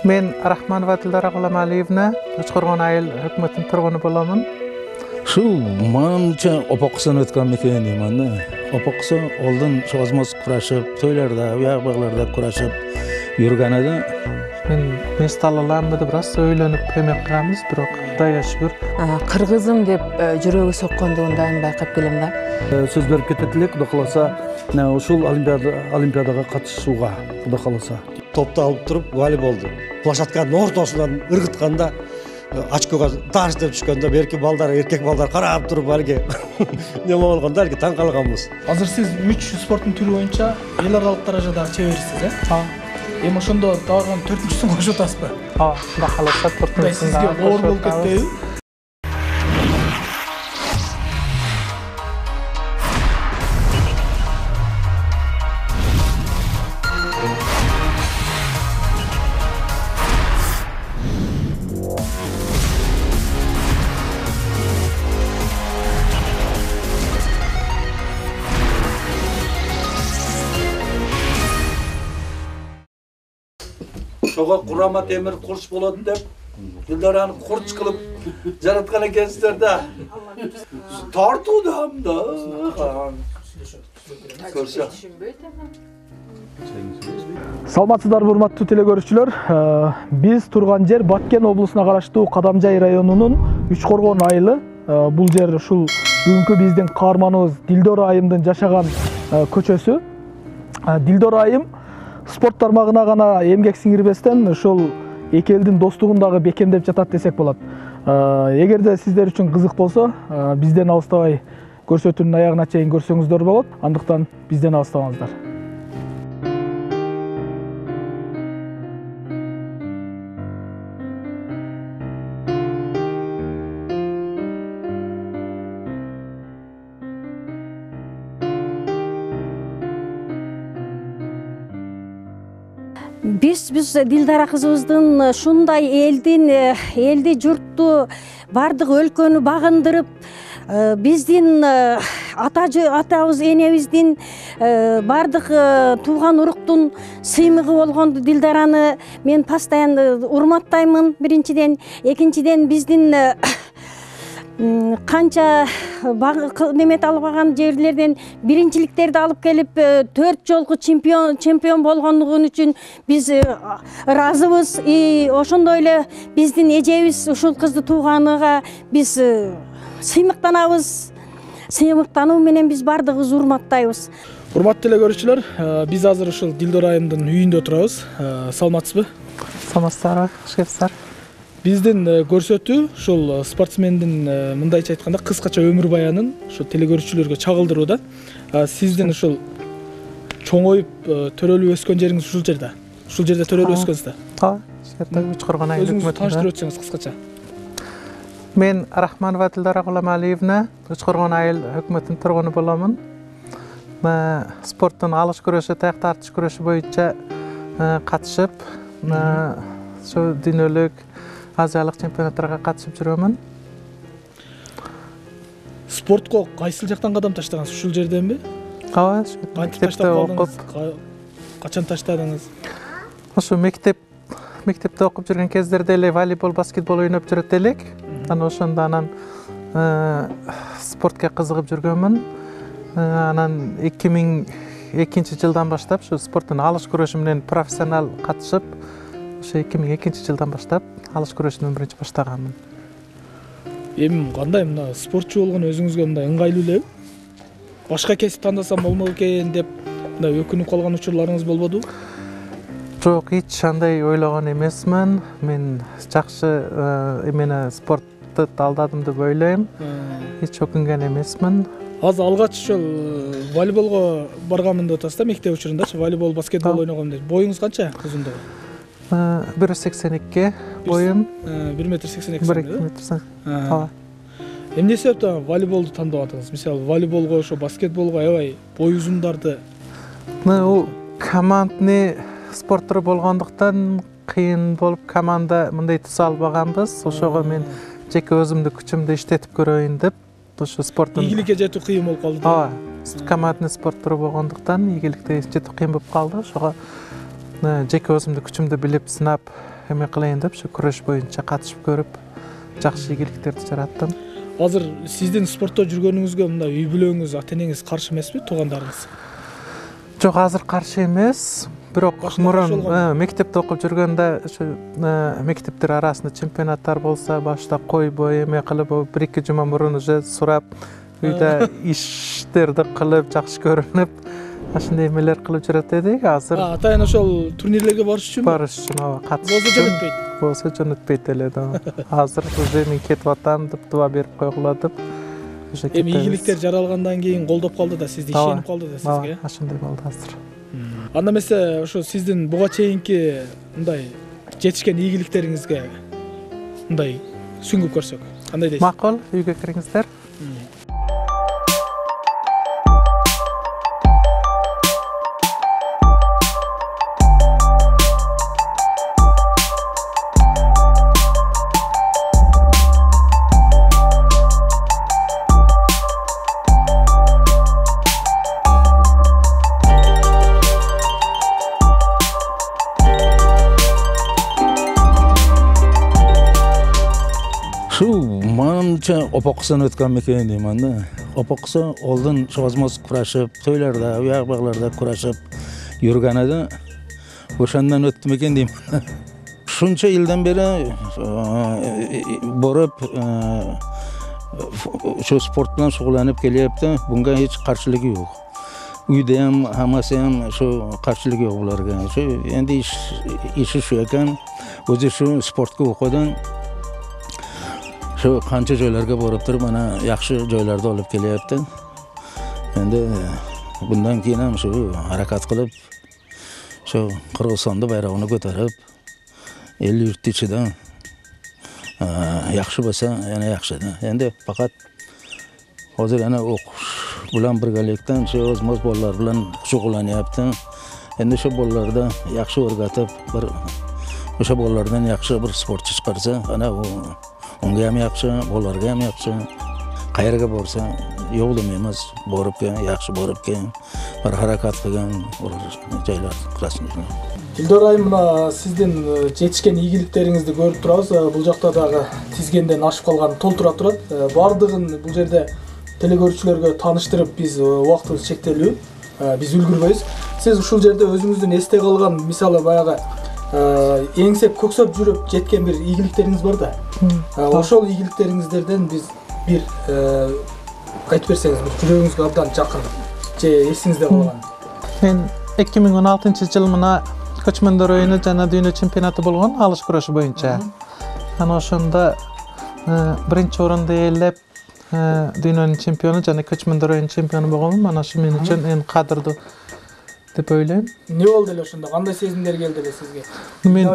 Men Rahmanova Dildara G'ulamaliyevna, Uchqo'rg'on ayil hukumatining turg'uni bo'laman. Shu manimcha opoqsan o'tgan ekan deyman-da. Opoqsa oldin shozmoz kurashib, to'ylarda, uyoq-buyoqlarda kurashib yurganida Men mestallarni biroz o'ylanib yemek qilamiz, biroq Xudoga shukr. Qirg'izim deb yuragi soqqanligini bayqab kelamda. Söz berib ketadilik, xudo xolasa, ushul olimpiadaga qatnashishga, xudo xolasa. Topta alып turib, voleyboldu. Площадканың ортасынан ыргытканда, очкога таш деп түшкөндө, берки балдар, эркек балдар карап туруп, алги неме болгондо, алги таң калганбыз. Азыр сиз 3 спорттун түрү боюнча эл аралык даражадагы чеберсиз, Эми ошондо дагы 4-сүн кошуп атасызбы? Xudo xolasa 4-sini. Sizge оор болуп кетпейби? Şoğa kurama temir kurç boladı dep, Dildara'nı kurç kılıp jaratkan ekensizler da. Tartudu hem da. Көрсө. Саламатсыздар урматтуу телекөрүүчүлөр. Биз турган жер Баткен облусуна караштуу Кадамжай районунун Учкоргон айылы. Бул жер ушул бүгүнкү биздин каарманыбыз Дилдора айымдын жашаган көчөсү. Дилдора айым спорт тармагына гана эмгек сиңирбестен ушул эки элдин достугундагы бекемдеп жатат десек болот. Эгерде сиздер үчүн кызык болсо, бизден алыстабай көрсөтүүнүн аягына чейин көрсөңүздөр болот. Андыктан бизден алыстабаңыздар. Biz Dildara kızımыздın şunday eldi jurttu bardıq өлкөнү багындырып, биздин атабыз энебиздин бардық тууган уруктун сыймыгы болгонду Дилдараны мен постоянно урматтаймын биринчиден, экинчиден биздин канча немет албаган жерлерден биринчиликтерди алып келип 4 жолку чемпион болгондугун үчүн биз ыраазыбыз. Ошондой эле биздин эжебиз ушул кызды тууганыга биз сыймыктанабыз. Сыймыктануу менен биз бардыгыбыз урматтайбыз. Урматтуу телекөрүүчүлөр, биз азыр ушул Дилдора айымдын үйүндө турабыз. Саламатсызбы? Саламатсыздар, шефтер. Биздин көрсөтүү ушул спортсмендин мындайча айтканда кыскача өмүр баянын ушул телекөрүүчүлөргө чагылдырууда. Сиздин ушул чоңоюп төрөлүп өскөн жериңиз ушул жерде. Ушул жерде төрөлүп өскөнсүз да? Шерде Учкоргон айыл Өзүңүздү өкмөтүндө. тааныштырып өтсөңүз кыскача. Мен Rahmanova Dildara G'ulamaliyevna, Uchqo'rg'on ayil hukumatining turg'uni bo'laman. Sportdan alış kurashı, tayoq tortish kurashi bo'yicha qatnashib, shu dunyolik Aziyalik чемпионаттарга катышып жүрөмүн. Спортко кайсыл жактан кадам таштагансыз? Ушул жерденби? Мектепте окуп. Качан таштадыңыз? Ошо мектепте окуп жүргөн кездерде эле волейбол, баскетбол ойноп жүрөт элек. Ошондо анан спортко кызыгып жүргөнмүн. Анан 2002-жылдан баштап ушу спорттун алыш күрөшү менен профессионал катышып, ошо 2002-жылдан баштап алыш күрөшүнүн биринчи баштаганмын. Эми кандай мына спортчу болгон өзүңүзгө мындай ыңгайлуу элеби? Башка кесип тандасам болмок экен деп мындай өкүнүп калган учурларыңыз болбодубу? Жок, эч андай ойлогон эмесмин. Мен жакшы эмени спортты талдадым деп ойлойм. Эч өкүнгөн эмесмин. Азыр алгач ошол волейболго барганмын деп атасыз да, мектеп учурундачы волейбол, баскетбол ойногом деп. Боюңуз канча өзүндө? 1.82 боюм. 1.82 метр. Эмне себептен волейболду тандап атасыз? Мисалы, волейболго, ошо баскетболго аябай бой узундарды. Бул командный спорт түрү болгондуктан кыйын болуп, команда мындай туса албаганбыз. Ошого мен жеке өзүмдү күчүмдү иштетип көрөйүн деп, ошо спорттун ийгиликке жетүү кыйын болуп калды да. Командный спорт түрү болгондуктан ийгиликке жетүү кыйын болуп калды. Ошого жеке өзүмдү күчүмдү билип, сынап эме кылайын деп ушу күрөш боюнча катышып көрүп жакшы ийгиликтерди жараттым. Азыр сиздин спортто жүргөнүңүзгө мындай үй бүлөңүз, ата-энеңиз каршы эмеспи, туугандарыңыз? Жок, азыр каршы эмес. Бирок мурун мектепте окуп жүргөндө ушу мектептер арасында чемпионаттар болсо, башта койбой эме кылып, 1-2 жума мурун уже сурап, үйдө иштерди кылып, жакшы көрүнүп, ошондой эмелер кылып жүрөт эдик. Азыр Атайын ошол турнирлерге барыш үчүн катышып болсо жөнөтпөйт эле да. Азыр уже мен кетип атам деп дуба берип койгула деп. Эми ийгиликтер жаралгандан кийин колдоп калды да, сизди ишенип калды да сизге. Ошондой болду азыр. Анда эмесе ошо сиздин буга чейинки мындай жетишкен ийгиликтериңизге мындай сүңгүп көрсөк, кандай дейсиз? Макул, үйгө кириңиздер. Şu manımca opaksan ötken meken deyman da. Opaksa oldun şozmos kuraşıp, toylarda, uyakbağlarda kuraşıp yürgene de oşandan öttü meken deyman da. Şunca yıldan beri borup şu sport bilen şugullanıp geliyaptı. Bunga hiç karşılığı yok. Uyda ham, hammasi ham şu karşılığı yok bularga. Şu endi işi şu ekan, o'zi şu sportga o'qidim. Şu qancha joylarga borib turib, mana yaxshi joylarda olib kelyapti. Endi bundan keyin ham shu harakat qilib, shu Qirg'izistonda bayrog'ini ko'tarib, el yurt ichida yaxshi bo'lsa, yana yaxshi-da. Endi faqat hozir yana o'qish bilan birgalikdan shu o'zimiz bolalar bilan shug'ullanyapti. Endi shu bolalarda yaxshi o'rgatib, bir o'sha bolalardan yaxshi bir sportchi chiqarsa, ana u unga ham yaxshi, bolalarga ham yaxshi. Qayerga borsa, yo'qlamaymiz, borib kelgan, yaxshi borib kelgan, bir harakat qilgan joylar qilasiz. Dildor айым, мына сиздин жетишкен ийгиликтериңизди көрүп турабыз. Бул жакта дагы тизгенден ашып калган толтура турат. Бардыгын бул жерде телекөрүүчүлөргө тааныштырып, биз убактыбыз чектелүү, биз үлгүрбөйбүз. Сиз ушул жерде өзүңүздүн эсте калган, мисалы баягы эңсеп көксөп жүрүп жеткен бир ийгиликтериңиз бар да. Ошол ийгиликтериңиздерден биз бир айтып берсеңиз, бир жүрөгүңүзгө абдан жакын же эсиңизде калган. Мен 2016 мына көчмөндөр оюну жана дүйнө чемпионаты болгон алыш күрөшү боюнча. Ана ошондо биринчи орунду ээлеп, дүйнөнүн чемпиону жана көчмөндөр оюнунун чемпиону болгонмун. Мана ошо мен үчүн эң кадырлуу деп ойлойм. Не болду эле ошондо? Кандай сезимдер келди эле сизге? Мен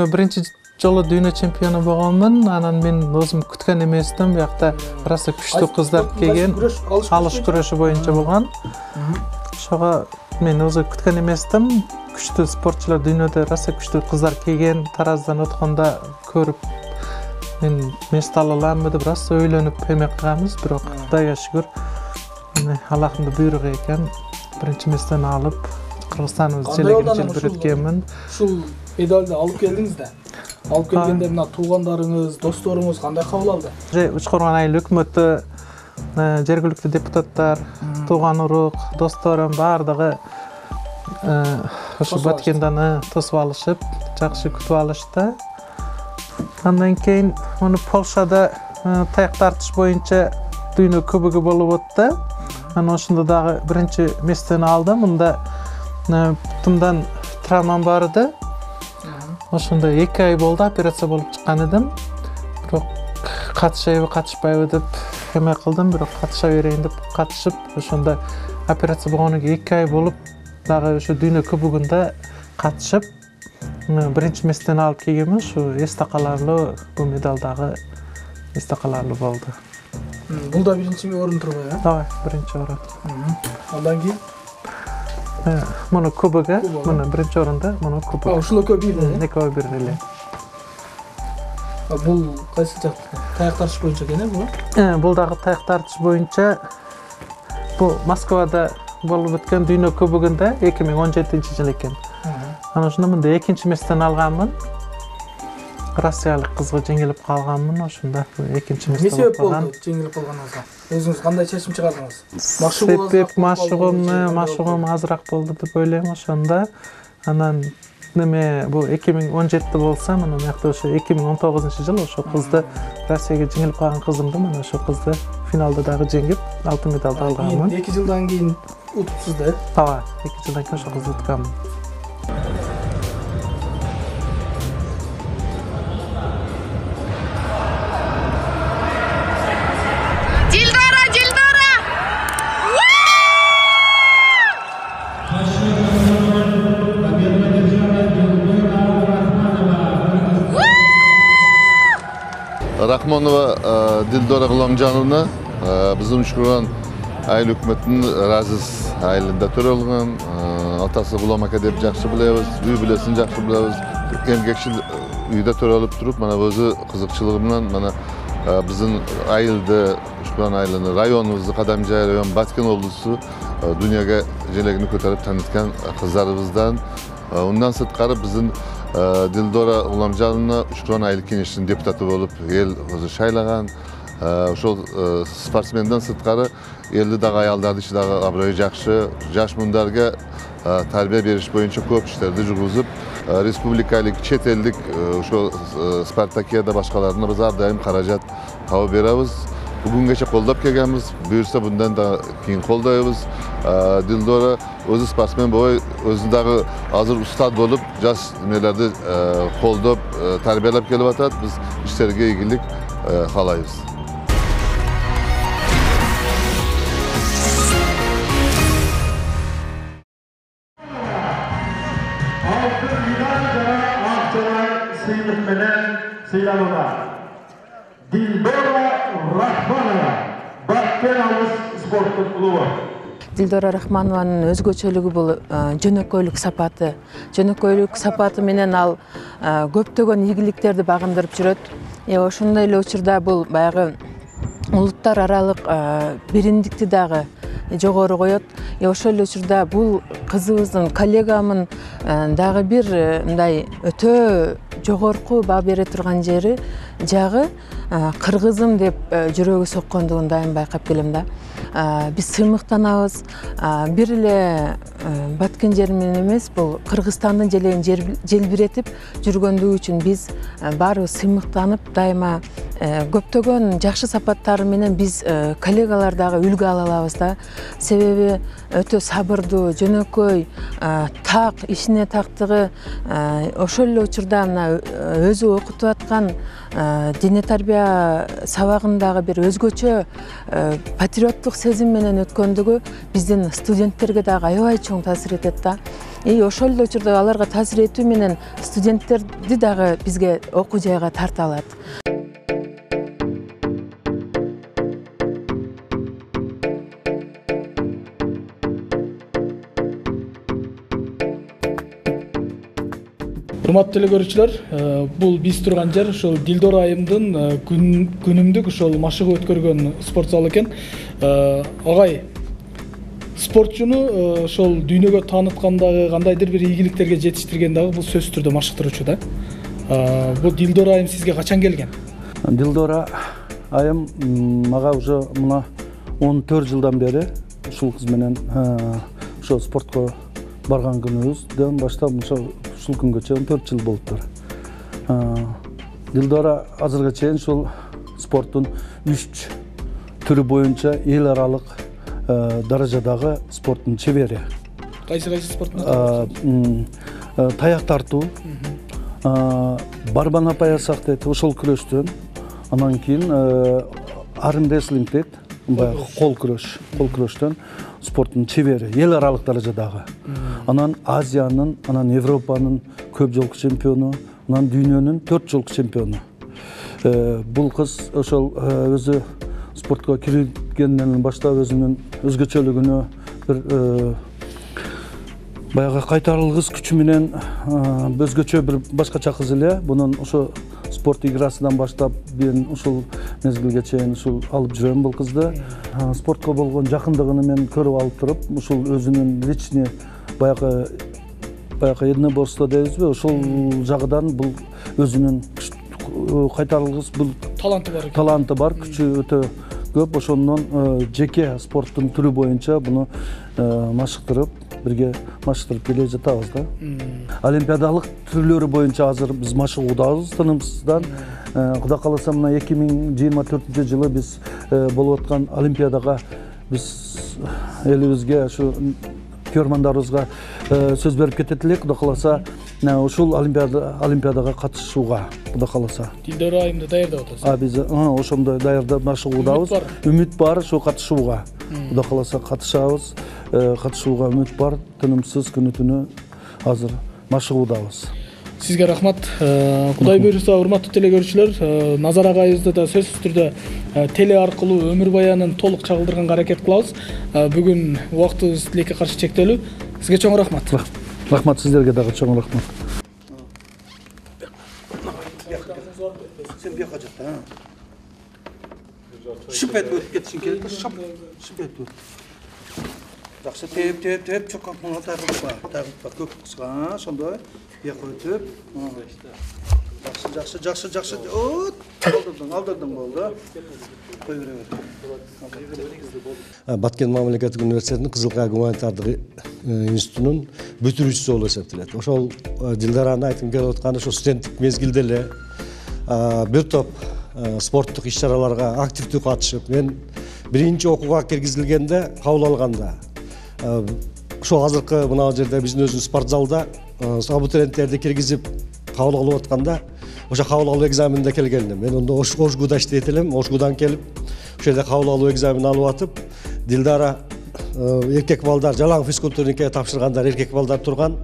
биринчи жолу дүйнө чемпиону болгонмун. Анан мен өзүм күткөн эместим. Биякта ыраса күчтүү кыздар келген. Алыш күрөшү боюнча болгон. Ошого мен өзү күткөн эместим. Күчтүү спортчулар дүйнөдө ыраса күчтүү кыздар келген. Тараздан өткөндө көрүп мен мест ала аламбы деп ыраса ойлонуп эме кылганбыз. Бирок Кудайга шүгүр, Аллахтын буйругу экен. Биринчи местен алып, Кыргызстаныбыз желегин желбиреткенмин. Ушул медалды алып келдиңиз да. Алып келгенде мына туугандарыңыз, досторуңуз кандай кабыл алды? Учкурган айыл өкмөтү, жергиликтүү депутаттар, тууган урук, досторум бардыгы ошо Баткендан тосуп алышып, жакшы күтүп алышты. Андан кийин муну Полшада таяк тартыш боюнча дүйнө кубогу болуп өттү. Ana ошондо дагы биринчи местени алдым. Мында бутумдан травмам бар эди. Ошондо 2 ай болду, операция болуп чыккан эдим. Бирок катышайбы, катышпайбы деп эме кылдым. Бирок катыша берейин деп катышып, ошондо операция болгонун 2 ай болуп, дагы ошо дүйнө кубогунда катышып, биринчи местени алып келгенмин. Ушу эсте каларлуу, бул медаль дагы эсте каларлуу болду. Бул да биринчи орун турбайбы, э? Ооба, биринчи орун. Андан кийин муну кубогу, муну биринчи орунда, муну кубог. Ушул экөө бир эле. Экөө бир эле. Бул кайсы жак? Таяк тартыш боюнча экен, бул? Бул дагы таяк тартыш боюнча. Бул Москвада болуп өткөн дүйнө кубогунда 2017-жылы экен. Ana şunda mындай экинчи месттен алганмын. Россиялык кызга жеңилип калганмын, ошондо экинчи месте Не себеп болуп калган. болду жеңилип калганыңызга? Өзүңүз кандай чечим чыгардыңыз? Себеп машыгуум азыраак болду деп ойлойм ошондо. Анан неме бул 2017 болса, мына мыякта ошо 2019-жыл ошо кызды Россияга жеңилип калган кызымды, мына ошо кызды финалда дагы жеңип, алтын медалды алганмын. 2 жылдан кийин утупсуз да? Ооба, 2 жылдан кийин ошо кызды утканмын. Rahmonova Dildora G'ulomjonovna bizim Uchqo'rg'on ayil hukumatning Raziz ayilida to'ralgan, otasi G'ulom aka deb yaxshi bilamiz, uy bilasini yaxshi bilamiz. Emgakchil uyda to'ralib turib, mana o'zi qiziqchiligi bilan mana bizim ayilda Uchqo'rg'on ayilini, rayonimizni Qadamjoy rayon Batken oblusi dunyoga jelagini ko'tarib tanitgan qizlarimizdan. Undan sirtqari bizim Dildora G'ulomjonovna Uchqo'rg'on ayil kengashining deputati bo'lib, el o'zi saylagan. Ошол спортсменден сырткары элдиги аялдардын ичидеги абройу жакшы, жаш мундарга тарбия бериш боюнча көп иштерди жүргүзүп, республикалык, чет элдик ошо спартакиада башкаларына биз ар дайым каражат табып беребиз. Бүгүнгече колдоп келгенбиз, буюрса bundan да кийин колдойбуз. Dildora өзү спортсмен болуп, өзү дагы азыр устат болуп, жаш немелерди колдоп, тарбиялап келип атат. Биз иштерге ийгилик каалайбыз. Dildora Rahmanova, Batken Avuz спорттук клубу. Dildora Rahmanованын өзгөчөлүгү бул жөнөкөйлүк сапаты. Жөнөкөйлүк сапаты менен ал көптөгөн ийгиликтерди багындырып жүрөт. Ошондой эле учурда бул баягы улуттар аралык биримдикти дагы жогору коет. Ошол эле учурда бул кызыбыздын коллегамын дагы бир мындай өтө жогорку баа бере турган жагы кыргызым деп жүрөгү соккондугун дайым байкап келем да. Биз сыймыктанабыз. Бир эле Баткен жери менен эмес, бул Кыргызстандын желегин желбиретип жүргөндүгү үчүн биз баарыбыз сыймыктанып, дайыма көптөгөн жакшы сапаттары менен биз коллегалар дагы үлгү ала алабыз да. Себеби өтө сабырдуу, жөнөкөй, так, ишине тактыгы, ошол эле учурда мына өзү окутуп аткан дине тарбия сабагындагы бир өзгөчө патриоттук сезим менен өткөндүгү биздин студенттерге дагы аябай чоң таасир этет да. Ошол эле учурда аларга таасир этүү менен студенттерди дагы бизге окуу жайга тарта алат. Урматтуу теле көрүүчүлөр, бул биз турган жер ошол Дилдора айымдын күнүмдүк ошол машыгуу өткөргөн спорт залы экен. Агай, спортчуну ошол дүйнөгө тааныткандагы кандайдыр бир ийгиликтерге жетиштирген дагы бул сөзсүз түрдө машыктыруучу да. Бул Дилдора айым сизге качан келген? Dildora айым мага уже мына 14 жылдан бери ушул кыз менен ошо спортко барган күнүбүздөн баштап ушул күнгө чейин 14 жыл болуптур. Dildora азыркыга чейин ушул спорттун 3 түрү боюнча эл аралык даражадагы спорттун чебери. Кайсы спорттун? Таяк тартуу, барбан апаясак дейт, ошол күрөштөн. Анан кийин арм рестлинг дейт, баягы кол күрөштөн спорттун чебери, эл аралык даражадагы. Анан Азиянын, анан Европанын көп жолку чемпиону, анан дүйнөнүн 4 жолку чемпиону. Бул кыз ошол өзү спортко киргенден баштап өзүнүн өзгөчөлүгүнө бир баягы кайтарылгыс күчү менен өзгөчө бир башкача кыз эле. Бунун ошо спорт играсынан баштап мен ушул мезгилге чейин ушул алып жүрөм бул кызды. Спортко болгон жакындыгын мен көрүп алып туруп, ушул өзүнүн личный баягы баягы единоборство дейбизби, ошол жагынан бул өзүнүн кайтарылгыс бул таланты бар, күчү өтө көп. Ошондон жеке спорттун түрү боюнча буну машыктырып, бирге машыктырып келе жатабыз да. Олимпиадалык түрлөрү боюнча азыр биз машыгуудабыз тынымсыздан. Кудай кааласа мына 2024-жылы биз болуп аткан олимпиадага биз элибизге, ушу көрмандарыбызга сөз берип кетет элек. Кудай кааласа ушул олимпиадага катышууга, кудай кааласа. Дилдор айымда даярдап атасыз. Биз ошондой даярдап машыгуудабыз. Үмүт бар ушу катышууга. Кудай кааласа катышабыз. Катышууга үмүт бар. Тынымсыз күнү-түнү азыр машыгуудабыз. Сизге рахмат. Кудай буйруса, урматтуу телекөрүүчүлөр, Назар агайыбызды да сөзсүз түрдө теле аркылуу өмүр баянын толук чагылдырганга аракет кылабыз. Бүгүн убактыбыз тилекке каршы чектелүү. Сизге чоң рахмат. Рахмат, сиздерге дагы чоң рахмат. Сен бияка жат, шып етіп өтіп кетсін келді, шып етіп өтіп. Жақсы теп, чоққа мұңа тағылтпа, көп қысқа, сондай, бияқа өтіп. Жақсы, алдырдың болды. Баткен мамлекеттик университетinin Кызылкая гуманитардык институтунун бүтүрүүчүсү болуп эсептелет. Ошол Дилдараны айтып келип атканы ошо студенттик мезгилде эле бир топ спорттук иш-чараларга активдүү катышып, мен биринчи окууга киргизилгенде, кабыл алганда, ошол азыркы мына жерде биздин өзүбүз спортзалда абитуриенттерди киргизип кабыл алып атканда, ошо кабыл алуу экзаменде келгенмин. Мен онда Ошгуда иштейт элем. Ошгудан келип, ошол жерде кабыл алуу экзаменин алып атып, Дилдара эркек балдар, жалаң физкультурникке тапшыргандар эркек балдар турган.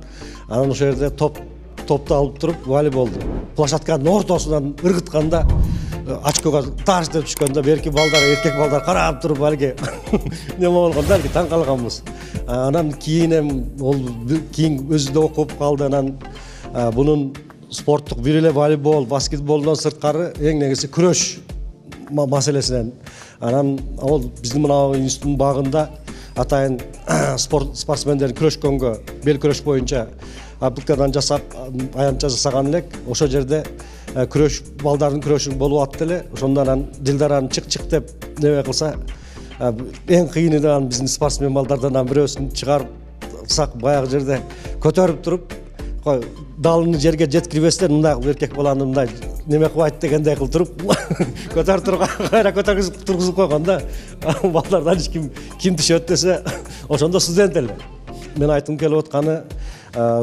Анан ошол жерде топты алып туруп, волейболду площадканын ортосунан ыргытканда, очкога таш деп түшкөндө, берки балдар, эркек балдар карап туруп, алги неме болгондо, таң калганбыз. Анан кийин өзү да окуп калды. Анан бунун спорттук бир эле волейбол, баскетболдон сырткары эң негизи күрөш маселесинен. Анан ал биздин мына институттун багында атайын спортсмендер күрөшкөнгө, бел күрөш боюнча аппликадан жасап, аянтча жасаган элек. Ошол жерде күрөш балдардын күрөшү болуп атты эле. Ошондон Дилдараны чык деп неме кылса, эң кыйыны да биздин спортсмен балдардан бирөөсүн чыгарсак, баягы жерде көтөрүп туруп, далыны жерге жеткирбестен, мындай эркек баланы мындай неме кылбайт дегендей кылып туруп, көтөрүп турган, кайра көтөргүзүп тургузуп койгондо, балдардан ким түшөт десе, ошондо студент эле. Мен айтым келип атканы,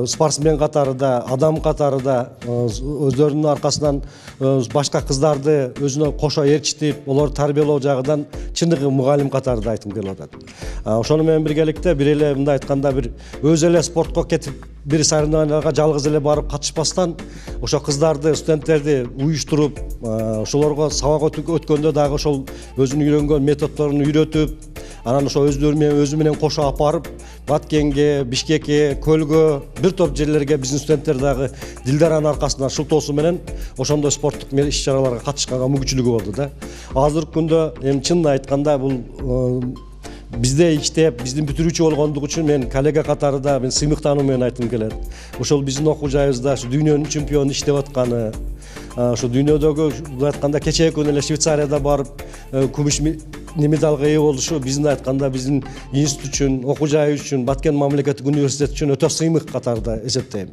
спортсмен катары да, адам катары да өздөрүнүн аркасынан башка кыздарды өзүнө кошо ээрчитип, олорду тарбиялоо жагынан чыныгы мугалим катары да айтым келип атат. Ошону менен биргеликте бир эле мындай айтканда, бир өзү эле спортко кетип, бир соревнованияга жалгыз эле барып катышпастан, ошо кыздарды, студенттерди уюштуруп, ошолорго сабак өткөндө дагы ошол өзүнүн үйрөнгөн методдорун үйрөтүп, анан ошо өзү менен кошо алып барып, Баткенге, Бишкекке, Көлгө, бир топ жерлерге биздин студенттер дагы Дилдаранын аркасынан шылтоосу менен ошондой спорттук иш-чараларга катышканга мүмкүнчүлүгү болду да. Азыркы күндө эми чынын айтканда бул бизде иштеп, биздин бүтүрүүчү болгондугу үчүн мен коллега катары да мен сыймыктануу менен айтым келет. Ошол биздин окуу жайыбызда ушу дүйнөнүн чемпиону иштеп атканы, ошо дүйнөдөгү айтканда кечээ күнү эле Швейцарияда барып күмүш медалга ээ болушу биздин айтканда биздин институт үчүн, окуу жайы үчүн, Баткен мамлекеттик университети үчүн өтө сыймык катарда эсептейм.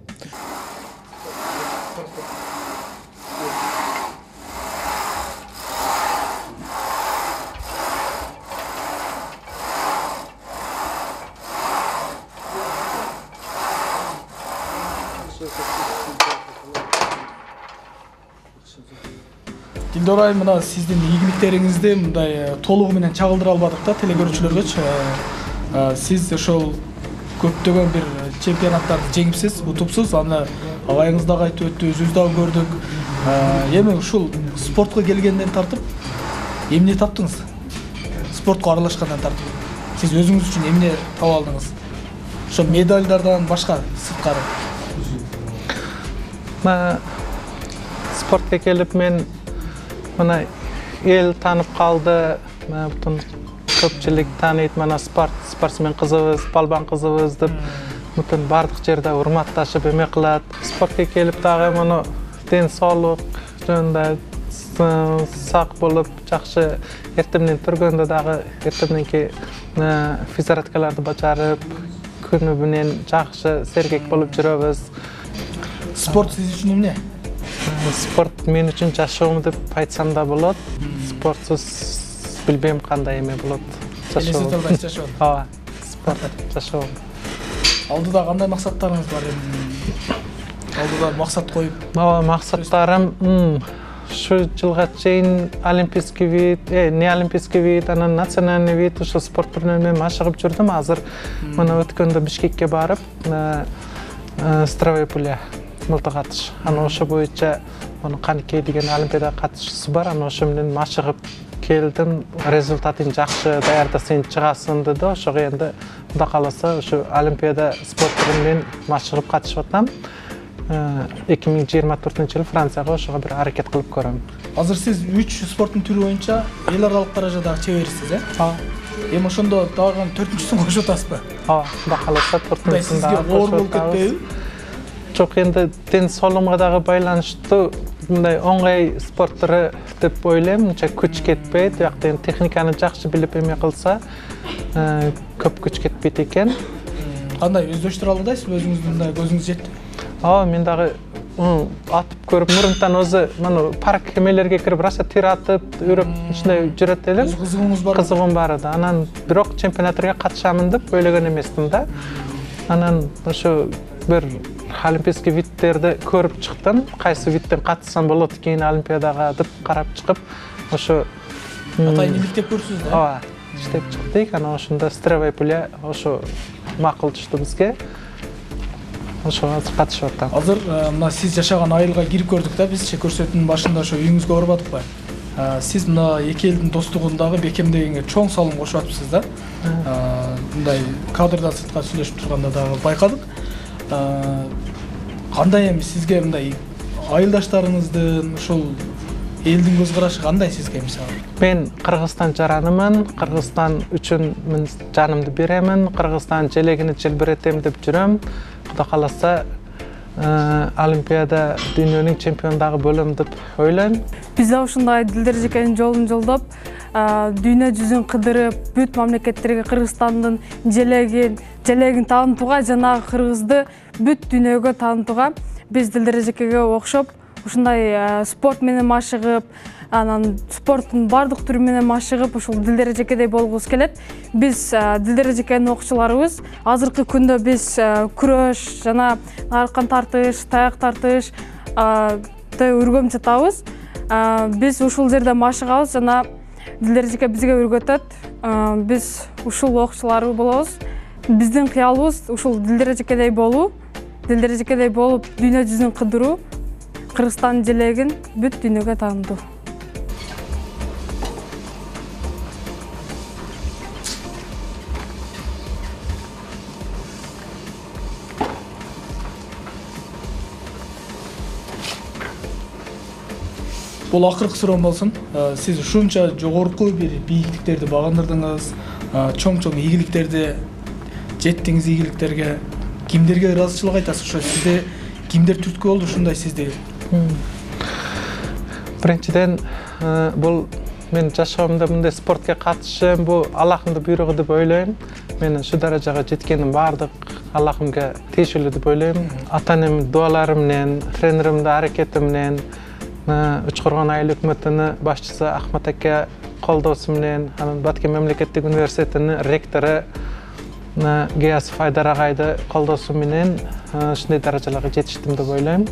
Дилдор айым, мына сиздин ийгиликтериңизди мындай толугу менен чагылдыра албадык да телекөрүүчүлөргөчү. Сиз ошол көптөгөн бир чемпионаттарды жеңипсиз, утупсуз. Аны агайыңыз дагы айтып өттү, өзүбүз дагы көрдүк. Эми ушул спортко келгенден тартып эмне таптыңыз? Спортко аралашкандан тартып сиз өзүңүз үчүн эмне таап алдыңыз? Ошо медальдардан башка сырткары. Спортко келип мен мына эл таанып калды, бүтүн көпчүлүк тааныйт, мына спортсмен кызыбыз, балбан кызыбыз деп Bütün bardıq жерде урматташып эме кылат. Спортқа келип дагы муну ден соолук жөнүндө сак болуп, жакшы эртемден тургондо дагы эртемденки физзарядкаларды бачарып, күнү менен жакшы сергек болуп жүрөбүз. Спорт сиз үчүн эмне? Спорт мен үчүн жашоом деп айтсам да болот. Спортсуз билбейм кандай эме болот. Жашоо. Ооба, спорт жашоом. Алдыда кандай максаттарыңыз бар эми? Алдыда максат коюп? Ооба, максаттарым şu жылга чейин олимпийский вид, не олимпийский вид, анан национальный вид, ушу спорт түрүнөн машыгып жүрдүм. Азыр мына өткөндө Бишкекке барып, стравый пуля мылтык атыш. Аны ошо боюнча Каникей деген олимпиада катышуусу бар. Аны ошо менен машыгып келдим. Результатың жакшы, даярда сен чыгасың деди. Ошого энди Кудай кааласа ушу олимпиада спорт түрү менен машыгып катышып атам. 2024-жылы Францияга ошого бир аракет кылып көрөм. Азыр сиз 3 спорттун түрү боюнча эл аралык даражадагы чеберсиз, Ооба. Эми ошондо дагы 4-сүн кошуп атасызбы? Ооба, Кудай кааласа 4-сүн сизге оор болуп кетпейби? Жок, энди ден соолугумга дагы байланыштуу мындай оңой спорт түрү деп ойлойм. Мынча күч кетпейт, бирок эми техниканы жакшы билип эме кылса, көп күч кетпейт экен. Кандай өздөштүрө албайсыз, өзүңүздүн мындай көзүңүз жетти? Ооба, мен дагы атып көрүп, мурунтан өзү мына парк эмелерге кирип, раса тир атып, үйрөп, ушундай жүрөт элем. Кызыгыңыз бар? Кызыгым бар да. Анан бирок чемпионатка катышамын деп ойлогон эмесмин да. Анан ошо бир олимпийский видтерди көрүп чыктым. Кайсы видтен катышсам болот экен олимпиадага деп карап чыгып, ошо атайын иликтеп көрсүз да? Ооба, иштеп чыктык. Анан ошондо стравый пуля ошо макул түштү бизге. Ошо азыр катышып атам. Азыр мына сиз жашаган айылга кирип көрдүк да, биз көрсөтүүнүн башында ошо үйүңүзгө барбадыкпы? Сиз мына эки элдин достугундагы бекемдегенге чоң салым кошуп атыпсыз да. Мындай кадрдан сыртка сүйлөшүп турганда дагы байкадык. Кандай эми сизге мындай айылдаштарыңыздын ушул элдин көз карашы кандай сизге мисалы? Мен Кыргызстан жаранымын. Кыргызстан үчүн мен жанымды беремин. Кыргызстан желегини желбиретем деп жүрөм. Кудай кааласа олимпиада дүйнөнүн чемпиондагы бөлөм деп ойлойм. Биз да ушундай Дилдер Эжекенин жолун жолдоп, дүйнө жүзүн кыдырып, бүт мамлекеттерге Кыргызстандын желегин таанытууга жана кыргызды бүт дүйнөгө таанытууга биз Дилдер Эжекеге окшоп ушундай спорт менен машыгып, анан спорттун бардык түрү менен машыгып, ушул Дилдер Эжекедей болгубуз келет. Биз Дилдер Эжекенин окуучуларыбыз. Азыркы күндө биз күрөш жана аркан тартыш, таяк тартыш өргөм жатабыз. Биз ушул жерде машыгабыз жана Дилдер Эжеке бизге өргөтөт. Биз ушул окуучулары болобуз. Биздин кыялыбыз ушул Дилдер Эжекедей болуу, Дилдер Эжекедей болуп дүйнө жүзүн кыдыруу, Кыргызстан желегин бүт дүйнөгө таанытуу. Бул акыркы суроом болсун. Сиз ушунча жогорку бир бийиктиктерди багындырдыңыз, чоң-чоң ийгиликтерди жеттиңиз, ийгиликтерге кимдерге ыраазычылык айтасыз? Ошо сизде кимдер түрткү болду ушундай сизде? Биринчиден, бул мен жашоомдо мындай спортко катышым, бул Аллахымдын буйругу деп ойлойм. Мен ушу даражага жеткеним бардык Аллахымга тийиштүү деп ойлойм. Ата-энемдин дуалары менен, тренеримдин аракети менен, Учкургон айыл өкмөтүнүн башчысы Ахмат аке колдоосу менен, анан Баткен мамлекеттик университетинин ректору Гыязов Айдар агайды колдоосу менен ушундай даражаларга жетиштим деп ойлойм.